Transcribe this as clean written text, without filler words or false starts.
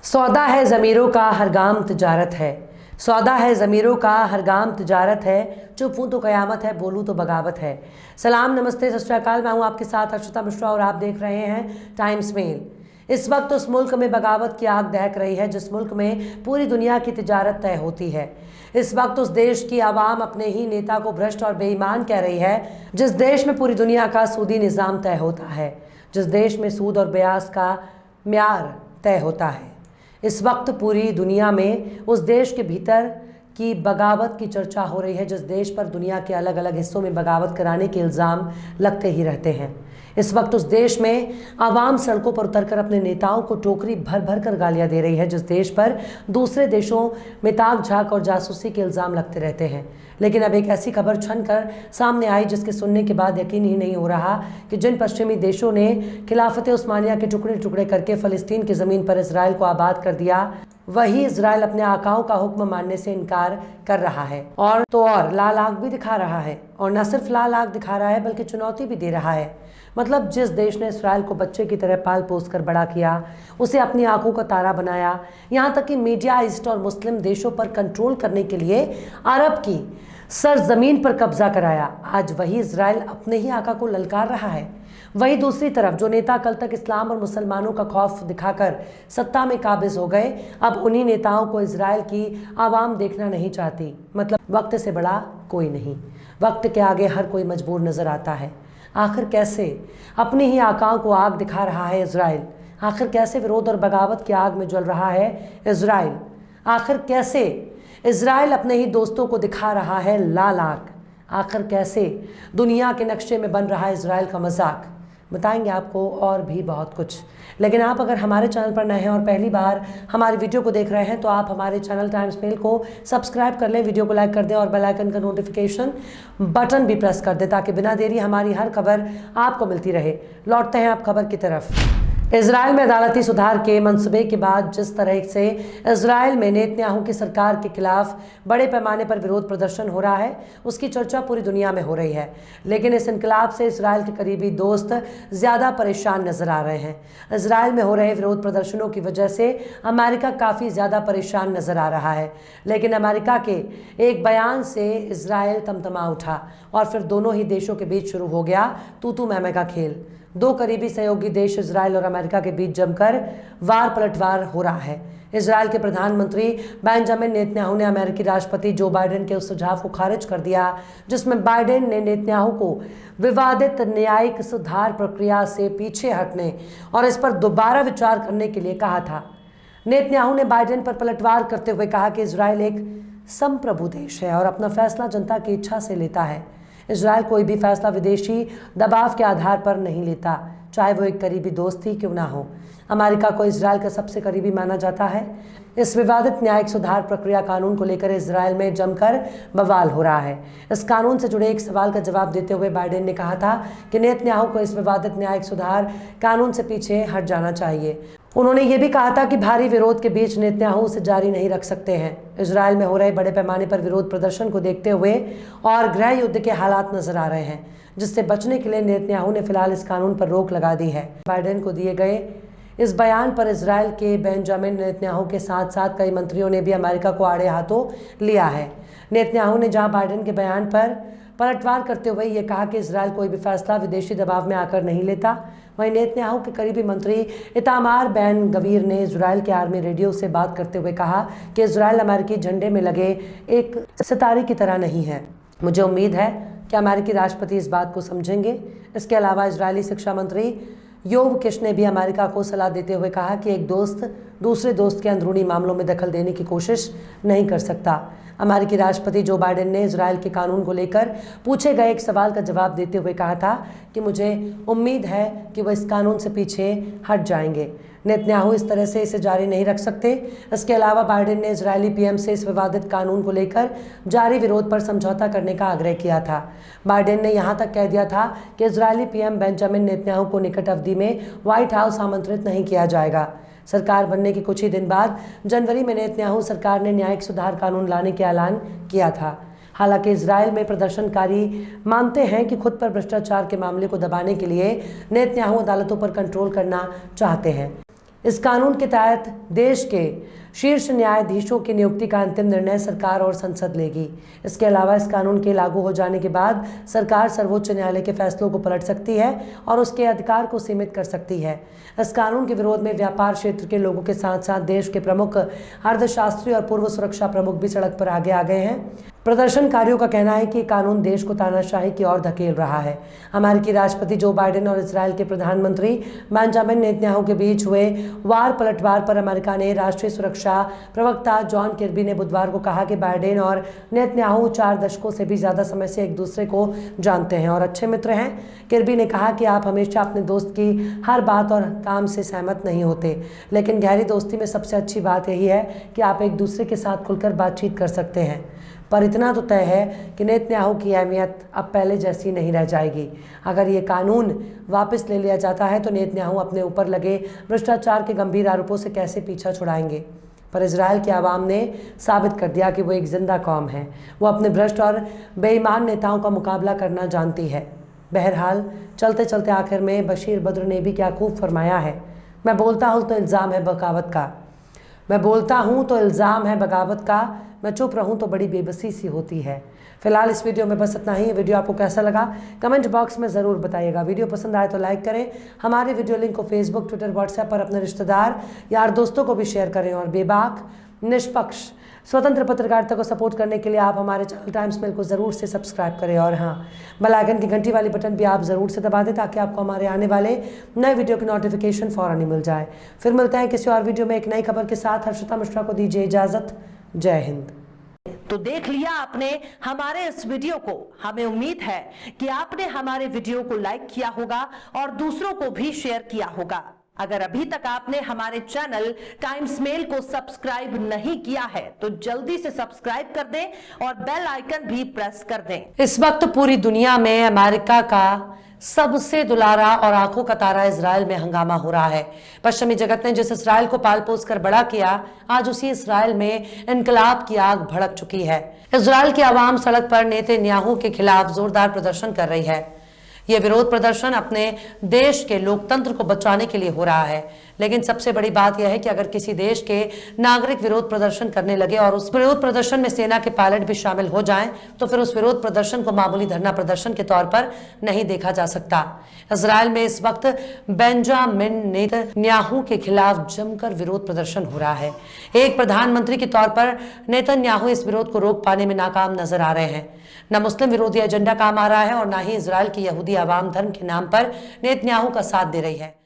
सौदा है ज़मीरों का हर गाम तिजारत है। सौदा है ज़मीरों का हर गाम तिजारत है। चुप हूँ तो क़यामत है, बोलूँ तो बगावत है। सलाम, नमस्ते, सत श्री अकाल। मैं हूँ आपके साथ अर्शिता मिश्रा और आप देख रहे हैं टाइम्स मेल। इस वक्त उस मुल्क में बगावत की आग दहक रही है जिस मुल्क में पूरी दुनिया की तिजारत तय होती है। इस वक्त उस देश की आवाम अपने ही नेता को भ्रष्ट और बेईमान कह रही है जिस देश में पूरी दुनिया का सूदी निज़ाम तय होता है, जिस देश में सूद और ब्याज का म्यार तय होता है। इस वक्त पूरी दुनिया में उस देश के भीतर की बगावत की चर्चा हो रही है जिस देश पर दुनिया के अलग अलग हिस्सों में बगावत कराने के इल्ज़ाम लगते ही रहते हैं। इस वक्त उस देश में आवाम सड़कों पर उतरकर अपने नेताओं को टोकरी भर भर कर गालियाँ दे रही है जिस देश पर दूसरे देशों में ताक झाक और जासूसी के इल्ज़ाम लगते रहते हैं। लेकिन अब एक ऐसी खबर छन कर सामने आई जिसके सुनने के बाद यकीन ही नहीं हो रहा कि जिन पश्चिमी देशों ने खिलाफत उस्मानिया के टुकड़े टुकड़े करके फ़लस्तीन की ज़मीन पर इसराइल को आबाद कर दिया, वही इसराइल अपने आकाओं का हुक्म मानने से इनकार कर रहा है और लाल आग भी दिखा रहा है। और न सिर्फ लाल आग दिखा रहा है बल्कि चुनौती भी दे रहा है। मतलब जिस देश ने इसराइल को बच्चे की तरह पाल पोस कर बड़ा किया, उसे अपनी आंखों का तारा बनाया, यहाँ तक कि मीडिया ईस्ट और मुस्लिम देशों पर कंट्रोल करने के लिए अरब की सरजमीन पर कब्जा कराया, आज वही इसराइल अपने ही आका को ललकार रहा है। वही दूसरी तरफ जो नेता कल तक इस्लाम और मुसलमानों का खौफ दिखाकर सत्ता में काबिज हो गए, अब उन्हीं नेताओं को इसराइल की आवाम देखना नहीं चाहती। मतलब वक्त से बड़ा कोई नहीं, वक्त के आगे हर कोई मजबूर नजर आता है। आखिर कैसे अपने ही आकाओं को आग दिखा रहा है इसराइल? आखिर कैसे विरोध और बगावत की आग में जल रहा है इसराइल? आखिर कैसे इसराइल अपने ही दोस्तों को दिखा रहा है लाल आग? आखिर कैसे दुनिया के नक्शे में बन रहा है इसराइल का मजाक? बताएंगे आपको और भी बहुत कुछ। लेकिन आप अगर हमारे चैनल पर नए हैं और पहली बार हमारी वीडियो को देख रहे हैं तो आप हमारे चैनल टाइम्स मेल को सब्सक्राइब कर लें, वीडियो को लाइक कर दें और बेल आइकन का नोटिफिकेशन बटन भी प्रेस कर दें ताकि बिना देरी हमारी हर खबर आपको मिलती रहे। लौटते हैं आप खबर की तरफ। इजराइल में अदालती सुधार के मंसूबे के बाद जिस तरह से इजराइल में नेतन्याहू की सरकार के खिलाफ बड़े पैमाने पर विरोध प्रदर्शन हो रहा है, उसकी चर्चा पूरी दुनिया में हो रही है। लेकिन इस इनकलाब से इजराइल के करीबी दोस्त ज़्यादा परेशान नजर आ रहे हैं। इजराइल में हो रहे विरोध प्रदर्शनों की वजह से अमेरिका काफ़ी ज़्यादा परेशान नजर आ रहा है। लेकिन अमेरिका के एक बयान से इजराइल तमतमा उठा और फिर दोनों ही देशों के बीच शुरू हो गया तू मैं का खेल। दो करीबी सहयोगी देश इजराइल और अमेरिका के बीच जमकर वार पलटवार हो रहा है। इजराइल के प्रधानमंत्री बेंजामिन नेतन्याहू ने अमेरिकी राष्ट्रपति जो बाइडेन के उस सुझाव को खारिज कर दिया जिसमें बाइडेन ने नेतन्याहू को विवादित न्यायिक सुधार प्रक्रिया से पीछे हटने और इस पर दोबारा विचार करने के लिए कहा था। नेतन्याहू ने बाइडेन पर पलटवार करते हुए कहा कि इजराइल एक संप्रभु देश है और अपना फैसला जनता की इच्छा से लेता है। इजराइल कोई भी फैसला विदेशी दबाव के आधार पर नहीं लेता, चाहे वो एक करीबी दोस्त ही क्यों ना हो। अमेरिका को इजराइल का सबसे करीबी माना जाता है। इस विवादित न्यायिक सुधार प्रक्रिया कानून को लेकर इजराइल में जमकर बवाल हो रहा है। इस कानून से जुड़े एक सवाल का जवाब देते हुए बाइडेन ने कहा था कि नेतन्याहू को इस विवादित न्यायिक सुधार कानून से पीछे हट जाना चाहिए। उन्होंने ये भी कहा था कि भारी विरोध के बीच नेतन्याहू उसे जारी नहीं रख सकते हैं। इजराइल में हो रहे बड़े पैमाने पर विरोध प्रदर्शन को देखते हुए और गृह युद्ध के हालात नजर आ रहे हैं जिससे बचने के लिए नेतन्याहू ने फिलहाल इस कानून पर रोक लगा दी है। बाइडेन को दिए गए इस बयान पर इजराइल के बेंजामिन नेतन्याहू के साथ साथ कई मंत्रियों ने भी अमेरिका को आड़े हाथों लिया है। नेतन्याहू ने जहां बाइडेन के बयान पर पलटवार करते हुए ये कहा कि इजराइल कोई भी फैसला विदेशी दबाव में आकर नहीं लेता, वहीं नेतन्याहू के करीबी मंत्री इतामार बैन गवीर ने इजराइल के आर्मी रेडियो से बात करते हुए कहा कि इजराइल अमेरिकी झंडे में लगे एक सितारे की तरह नहीं है। मुझे उम्मीद है कि अमेरिकी राष्ट्रपति इस बात को समझेंगे। इसके अलावा इजरायली शिक्षा मंत्री योव किश ने भी अमेरिका को सलाह देते हुए कहा कि एक दोस्त दूसरे दोस्त के अंदरूनी मामलों में दखल देने की कोशिश नहीं कर सकता। अमेरिकी राष्ट्रपति जो बाइडेन ने इजराइल के कानून को लेकर पूछे गए एक सवाल का जवाब देते हुए कहा था कि मुझे उम्मीद है कि वह इस कानून से पीछे हट जाएंगे। नेतन्याहू इस तरह से इसे जारी नहीं रख सकते। इसके अलावा बाइडेन ने इजरायली पीएम से इस विवादित कानून को लेकर जारी विरोध पर समझौता करने का आग्रह किया था। बाइडेन ने यहां तक कह दिया था कि इजरायली पीएम बेंजामिन नेतन्याहू को निकट अवधि में व्हाइट हाउस आमंत्रित नहीं किया जाएगा। सरकार बनने के कुछ ही दिन बाद जनवरी में नेतन्याहू सरकार ने न्यायिक सुधार कानून लाने का ऐलान किया था। हालांकि इजराइल में प्रदर्शनकारी मानते हैं कि खुद पर भ्रष्टाचार के मामले को दबाने के लिए नेतन्याहू अदालतों पर कंट्रोल करना चाहते हैं। इस कानून के तहत देश के शीर्ष न्यायाधीशों की नियुक्ति का अंतिम निर्णय सरकार और संसद लेगी। इसके अलावा इस कानून के लागू हो जाने के बाद सरकार सर्वोच्च न्यायालय के फैसलों को पलट सकती है और उसके अधिकार को सीमित कर सकती है। इस कानून के विरोध में व्यापार क्षेत्र के लोगों के साथ साथ देश के प्रमुख अर्धशास्त्री और पूर्व सुरक्षा प्रमुख भी सड़क पर आगे आ गए हैं। प्रदर्शनकारियों का कहना है कि कानून देश को तानाशाही की ओर धकेल रहा है। अमेरिकी राष्ट्रपति जो बाइडेन और इजरायल के प्रधानमंत्री बेंजामिन नेतन्याहू के बीच हुए वार पलटवार पर अमेरिका ने राष्ट्रीय सुरक्षा प्रवक्ता जॉन किर्बी ने बुधवार को कहा कि बाइडेन और नेतन्याहू 4 दशकों से भी ज्यादा समय से एक दूसरे को जानते हैं और अच्छे मित्र हैं। किर्बी ने कहा कि आप हमेशा अपने दोस्त की हर बात और काम से सहमत नहीं होते, लेकिन गहरी दोस्ती में सबसे अच्छी बात यही है कि आप एक दूसरे के साथ खुलकर बातचीत कर सकते हैं। पर इतना तो तय है कि नेतन्याहू की अहमियत अब पहले जैसी नहीं रह जाएगी। अगर ये कानून वापस ले लिया जाता है तो नेतन्याहू अपने ऊपर लगे भ्रष्टाचार के गंभीर आरोपों से कैसे पीछा छुड़ाएंगे। पर इजरायल की आवाम ने साबित कर दिया कि वो एक जिंदा कौम है। वो अपने भ्रष्ट और बेईमान नेताओं का मुकाबला करना जानती है। बहरहाल चलते चलते आखिर में बशीर बद्र ने भी क्या खूब फरमाया है, मैं बोलता हूँ तो इल्ज़ाम है बगावत का, मैं बोलता हूँ तो इल्ज़ाम है बगावत का, मैं चुप रहूँ तो बड़ी बेबसी सी होती है। फिलहाल इस वीडियो में बस इतना ही। वीडियो आपको कैसा लगा कमेंट बॉक्स में ज़रूर बताइएगा। वीडियो पसंद आए तो लाइक करें। हमारे वीडियो लिंक को फेसबुक, ट्विटर, व्हाट्सएप पर अपने रिश्तेदार, यार, दोस्तों को भी शेयर करें। और बेबाक, निष्पक्ष, स्वतंत्र पत्रकारिता को सपोर्ट करने के लिए आप हमारे चैनल टाइम्स मेल को ज़रूर से सब्सक्राइब करें। और हाँ, बेल आइकन की घंटी वाली बटन भी आप ज़रूर से दबा दें ताकि आपको हमारे आने वाले नए वीडियो की नोटिफिकेशन फ़ौरन ही मिल जाए। फिर मिलते हैं किसी और वीडियो में एक नई खबर के साथ। हर्षिता मिश्रा को दीजिए इजाज़त। जय हिंद। तो देख लिया आपने हमारे इस वीडियो को। हमें उम्मीद है कि आपने हमारे वीडियो को लाइक किया होगा और दूसरों को भी शेयर किया होगा। अगर अभी तक आपने हमारे चैनल टाइम्स मेल को सब्सक्राइब नहीं किया है तो जल्दी से सब्सक्राइब कर दें और बेल आइकन भी प्रेस कर दें। इस वक्त पूरी दुनिया में अमेरिका का सबसे दुलारा और आंखों का तारा इजराइल में हंगामा हो रहा है। पश्चिमी जगत ने जिस इजराइल को पाल पोस कर बड़ा किया, आज उसी इजराइल में इनकलाब की आग भड़क चुकी है। इजराइल की आवाम सड़क पर नेतन्याहू के खिलाफ जोरदार प्रदर्शन कर रही है। यह विरोध प्रदर्शन अपने देश के लोकतंत्र को बचाने के लिए हो रहा है। लेकिन सबसे बड़ी बात यह है कि अगर किसी देश के नागरिक विरोध प्रदर्शन करने लगे और उस विरोध प्रदर्शन में सेना के पायलट भी शामिल हो जाएं, तो फिर उस विरोध प्रदर्शन को मामूली धरना प्रदर्शन के तौर पर नहीं देखा जा सकता। इजराइल में इस वक्त बेंजामिन नेतन्याहू के खिलाफ जमकर विरोध प्रदर्शन हो रहा है। एक प्रधानमंत्री के तौर पर नेतन्याहू इस विरोध को रोक पाने में नाकाम नजर आ रहे हैं। न मुस्लिम विरोधी एजेंडा काम आ रहा है और न ही इजराइल की यहूदी आवाम धर्म के नाम पर नेतन्याहू का साथ दे रही है।